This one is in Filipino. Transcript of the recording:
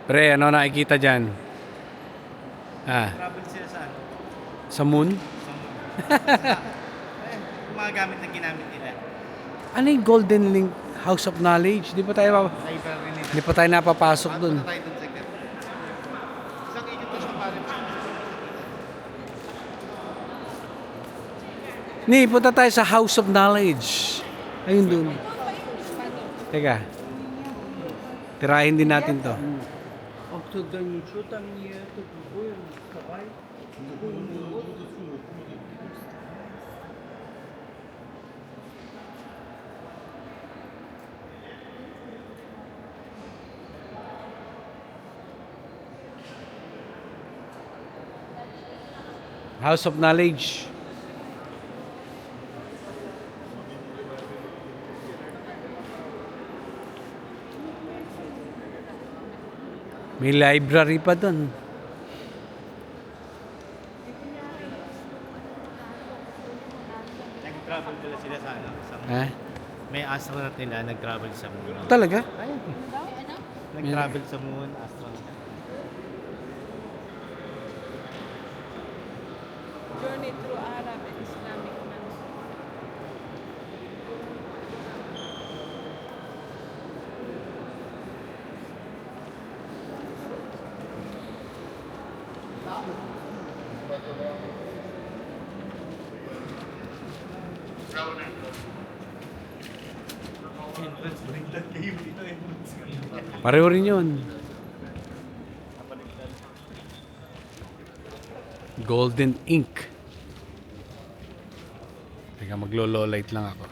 Pre, ano nakikita dyan? Travel sila sa ano? Sa moon? Sa moon. Yung mga gamit na ginamit nila. Ano yung Golden Link House of Knowledge? Library nila. Di pa tayo napapasok dun. Punta tayo dun sa gate. Isang ikot to siya pare. Ni, punta tayo sa House of Knowledge. Ayun dun. Teka. Tirahin din natin to. Оттуда ничего там не это другое, давай. House of Knowledge. May library pa dun. Nag-travel pala sila sa ano? Sa moon. Ha? May astronaut nila nag-travel sa moon. Talaga? Ayun. Nag-travel sa moon, astronaut. Journey through Arab and Islamic lands. Entrance baliktad kayo dito eh. Pareho rin yun. Golden Ink. Teka, maglo-low light lang ako.